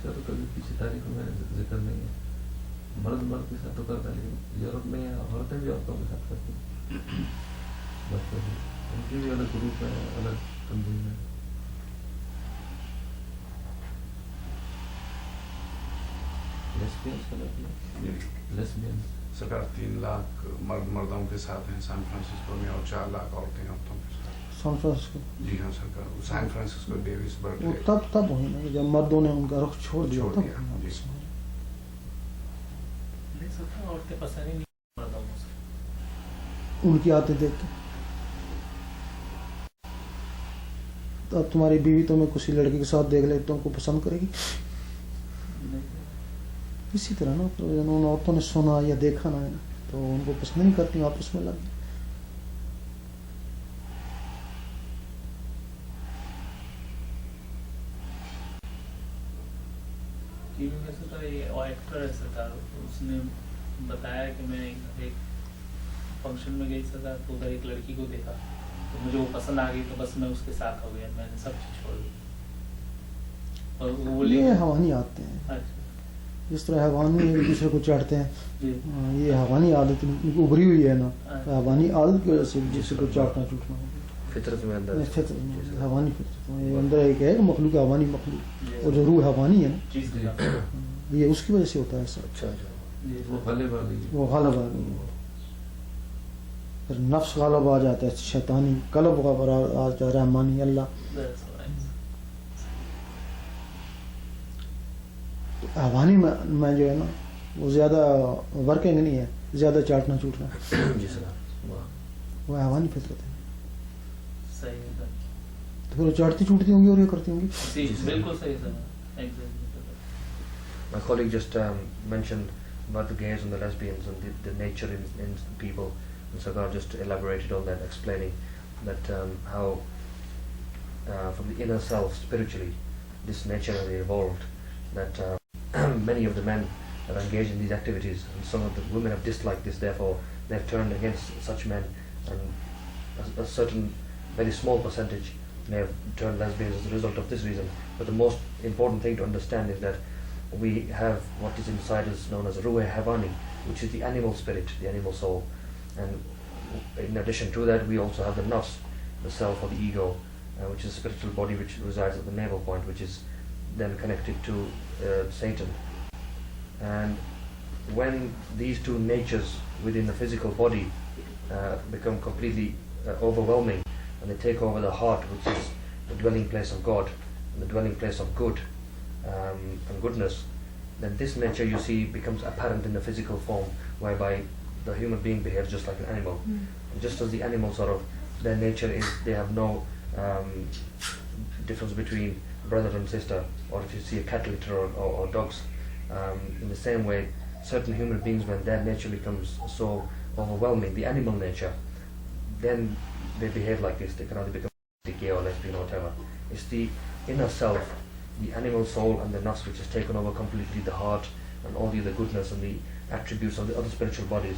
इसका तो कभी किसी तारीख में जिक्र नहीं है। मर्द मर्द के साथ तो करता है, लेकिन यूरोप में औरतें भी औरतों के साथ करती हैं, बच्चों भी, उनके भी अलग ग्रुप है, अलग तंजीम है। लेस्बियंस का मतलब लेस्बियंस सरकार 3 लाख मर्द मर्दों के साथ हैं सैन फ्रांसिस्को में और 4 लाख औरतें औरतों के साथ। San Francisco? जी हाँ सरकार, सैन फ्रांसिस्को डेविस वो बर्कले तब हुई ना जब मर्दों ने उनका रुख छोड़ दिया तब। औरतें पसंद ही नहीं मर्दों को, उनकी आदतें देख के। तो अब तुम्हारी बीवी तुम्हें किसी लड़के के साथ देख ले तो उनको पसंद करेगी? इसी तरह ना उन औरतों ने सुना या देखा ना तो उनको पसंद नहीं करती, आपस में लग टीवी में से तो ये एक्टर ऐसा था, उसने बताया कि मैं एक फंक्शन में गई था तो उधर एक लड़की को देखा तो मुझे वो पसंद आ गई, तो बस मैं उसके साथ हो गया, मैंने सब चीज छोड़ दी। और वो ये हवानी आते हैं। अच्छा। इस तरह हवानी एक दूसरे को चढ़ते हैं, ये हवानी आदत उभरी हुई है ना, हवानी आदत की वजह से दूसरे को चढ़ना चूटना हो गया फितरत में अंदर, फितरत में, हवानी फितरत में। ये अंदर एक है मखलूक हवानी मखलूक, और जो रूह हवानी है ना ये उसकी वजह से होता है ऐसा। अच्छा वो गालिब आ गई, वो गालिब आ गई, फिर नफ्स गालिब आ जाता है, शैतानी कल्ब आ जाता है, रहमानी अल्लाह। हवानी में जो है ना वो ज्यादा वर्किंग नहीं है, ज्यादा चाटना चूटना जी सर, वो हवानी फितरत है। सही है सर। तो फिर वो चाटती चूटती होंगी और ये करती होंगी। बिल्कुल सही sir, exactly. My colleague just mentioned about the gays and the lesbians and the nature in people, and Sagar just elaborated on that, explaining that how from the inner self spiritually this nature has evolved, that many of the men are engaged in these activities and some of the women have disliked this, therefore they have turned against such men, and a certain very small percentage may have turned lesbians as a result of this reason. But the most important thing to understand is that we have what is inside us known as Ruh Havani, which is the animal spirit, the animal soul, and in addition to that we also have the nafs, the self or the ego, which is a spiritual body which resides at the navel point, which is then connected to Satan. And when these two natures within the physical body become completely overwhelming, and they take over the heart, which is the dwelling place of God and the dwelling place of good and goodness, then this nature you see becomes apparent in the physical form, whereby the human being behaves just like an animal. And just as the animal sort of, their nature is, they have no difference between brother and sister, or if you see a cat litter or dogs, in the same way certain human beings, when their nature becomes so overwhelming, the animal nature, then they behave like this. They can either become gay or lesbian or whatever. It's the inner self, the animal soul and the nafs, which has taken over completely the heart and all the other goodness and the attributes of the other spiritual bodies.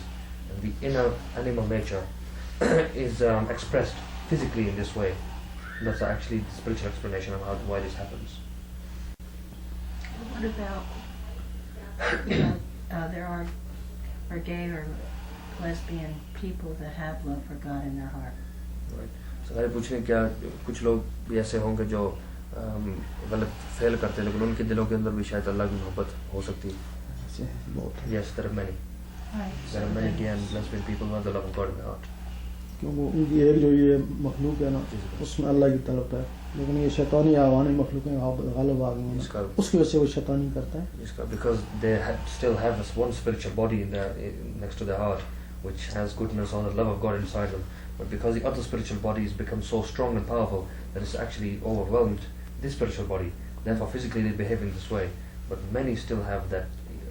And the inner animal nature is expressed physically in this way. That's actually the spiritual explanation of why this happens. What about there are gay or lesbian people that have love for God in their heart? Right. So I पूछें क्या कुछ लोग भी ऐसे होंगे जो गलत fail करते हैं, लेकिन उनके दिलों के अंदर भी शायद अल्लाह की मोहब्बत हो सकती है? Yes, there are many. There are many gay and lesbian people who have the love of God in their heart. क्योंकि उनकी एक जो ये मखलूक है ना उसमें अल्लाह की तलब है, लेकिन ये शैतानी आवानी मखलूक है गालिब आ गई हैं, उसकी वजह से वो शैतानी करता है। Because they still have this one spiritual body next to their heart, which has goodness or the love of God inside them. But because the other spiritual bodies become so strong and powerful that it's actually overwhelmed this spiritual body, therefore physically they behave in this way. But many still have that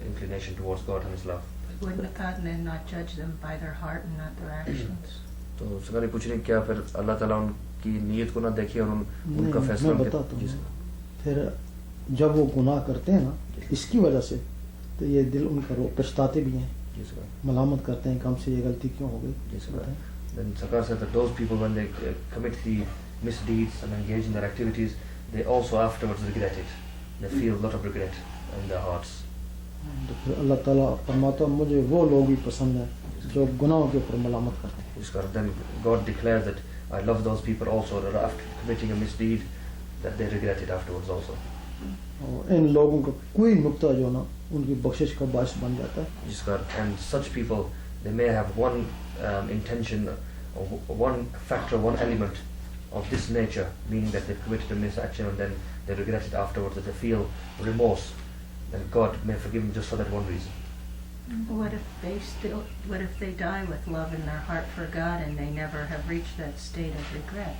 inclination towards God and His love. Wouldn't God then not judge them by their heart and not their actions? तो सरकारी पूछ रही क्या फिर अल्लाह ताला उनकी नीयत को ना देखिए और उनका फैसला? मैं बताता हूँ, फिर जब वो गुनाह करते हैं ना इसकी वजह से, तो ये दिल उनका पछताते भी हैं, मलामत करते हैं कि हमसे ये गलती क्यों हो गई। Then Sakar said that those people, when they commit the misdeeds and engage in their activities, they also afterwards regret it. they feel a lot of regret in their hearts. तो फिर अल्लाह ताला फरमाता मुझे वो लोग भी पसंद है जो गुनाहों के ऊपर मलामत करते हैं. Then God declares that I love those people also that after committing a misdeed that they regret it afterwards also. और इन लोगों का कोई नुक्ता जो ना उनकी बख्शिश का बायस बन जाता है. And such people, they may have one intention or one factor, one element of this nature, meaning that they've committed a misaction and then they regret it afterwards, that they feel remorse, then God may forgive them just for that one reason. What if they die with love in their heart for God and they never have reached that state of regret?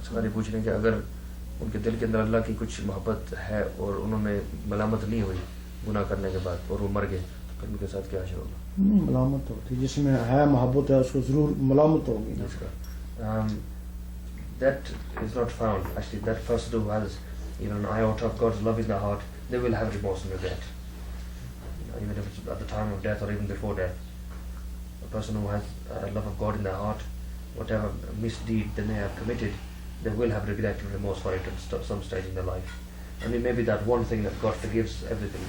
सवाल पूछ रहे हैं कि अगर उनके दिल के अंदर अल्लाह की कुछ मोहब्बत है और उन्होंने मलामत नहीं हुई गुनाह करने के बाद और वो मर गए तो फिर उनके साथ क्या होगा? नहीं मलामत होती है, जिसमें है मोहब्बत है उसको जरूर मलामत होगी. That is not found. Actually, that person who has an iota of God's love in their heart, they will have remorse and regret. Even if it's at the time of death or even before death. A person who has a love of God in their heart, whatever misdeed they may have committed, they will have regret and remorse for it at some stage in their life. And it may be that one thing that God forgives everything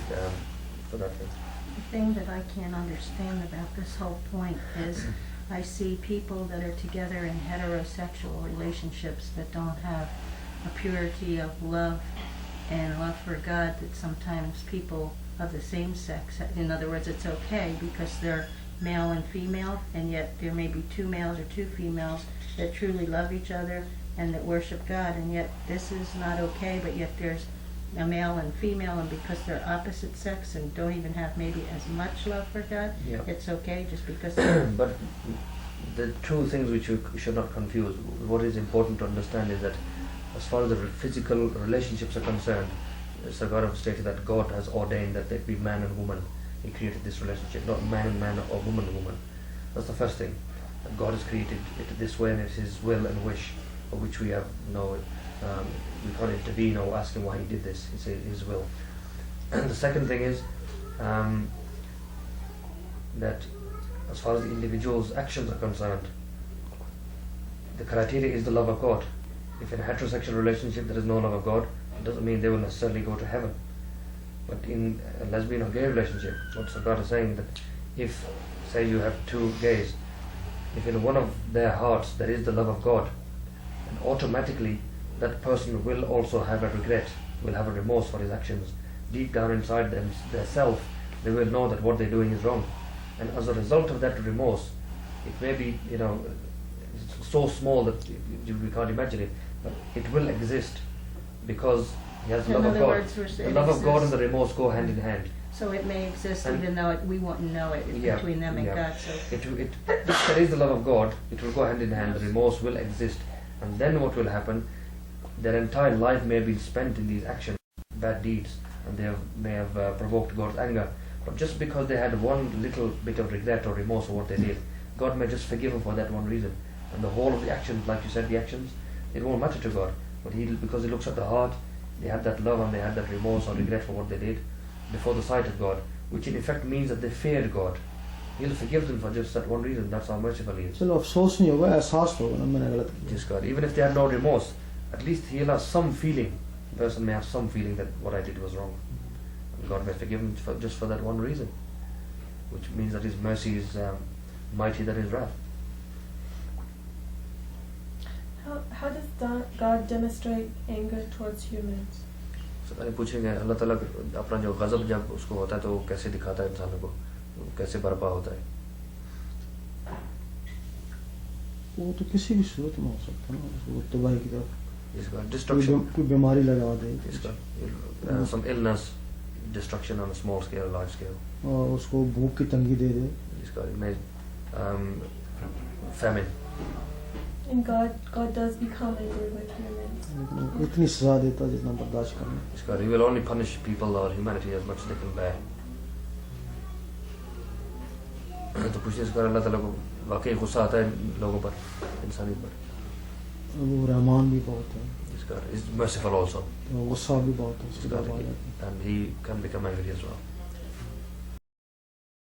for that thing. The thing that I can't understand about this whole point is I see people that are together in heterosexual relationships that don't have a purity of love and love for God, that sometimes people of the same sex, in other words, it's okay because they're male and female, and yet there may be two males or two females that truly love each other and that worship God, and yet this is not okay, but yet there's a male and female, and because they're opposite sex and don't even have maybe as much love for God, it's okay just because. But the two things which you should not confuse, what is important to understand is that as far as the physical relationships are concerned, Sarkar have stated that God has ordained that they be man and woman. He created this relationship, not man and man or woman and woman. That's the first thing. That God has created it this way, and it's His will and wish, for which we have we can't intervene or ask Him why He did this. It's His will. And the second thing is that as far as the individual's actions are concerned, the criteria is the love of God. If in a heterosexual relationship there is no love of God, it doesn't mean they will necessarily go to heaven. But in a lesbian or gay relationship, what Sarkar is saying that if, say you have two gays, if in one of their hearts there is the love of God, then automatically that person will also have a regret, will have a remorse for his actions. Deep down inside their self, they will know that what they're doing is wrong. And as a result of that remorse, it may be, it's so small that we can't imagine it, but it will exist because he has the love of God. The love of God and the remorse go hand in hand. So it may exist even though we won't know it between them and God. So if there is the love of God, it will go hand in hand. The remorse will exist, and then what will happen? Their entire life may have been spent in these actions, bad deeds, and they may have provoked God's anger. But just because they had one little bit of regret or remorse for what they did, God may just forgive them for that one reason. And the whole of the actions, like you said, the actions, it won't matter to God. But because He looks at the heart, they had that love and they had that remorse or regret for what they did before the sight of God, which in effect means that they feared God. He'll forgive them for just that one reason. That's how merciful He is. चलो अफसोस नहीं होगा, एहसास होगा ना मैंने गलत किया. Yes, God. Even if they had no remorse, at least He'll have some feeling. The person may have some feeling that what I did was wrong. And God may forgive him just for that one reason, which means that His mercy is mighty than His wrath. How does God demonstrate anger towards humans? So पूछेंगे अल्लाह ताला अपना जो गज़ब जब उसको होता है तो वो कैसे दिखाता है इंसानों को, कैसे बर्पा होता है? वो तो किसी भी सूरत में हो सकता है ना, वो तबाही की तरफ. इसका destruction, कोई बीमारी लगा दे, इसका some illness, destruction on a small scale, large scale. और उसको भूख की तंगी दे दे. इसका famine. And God does become angry with humans. इतनी सजा देता जितना बर्दाश्त करना. इसका He will only punish people or humanity as much as they can bear. तो पूछिए इसका अल्लाह ताला को वाकई गुस्सा आता है लोगों पर, इंसानी पर. वो रहमान भी बहुत है. इसका is merciful also. गुस्सा भी बहुत है. And He can become angry as well.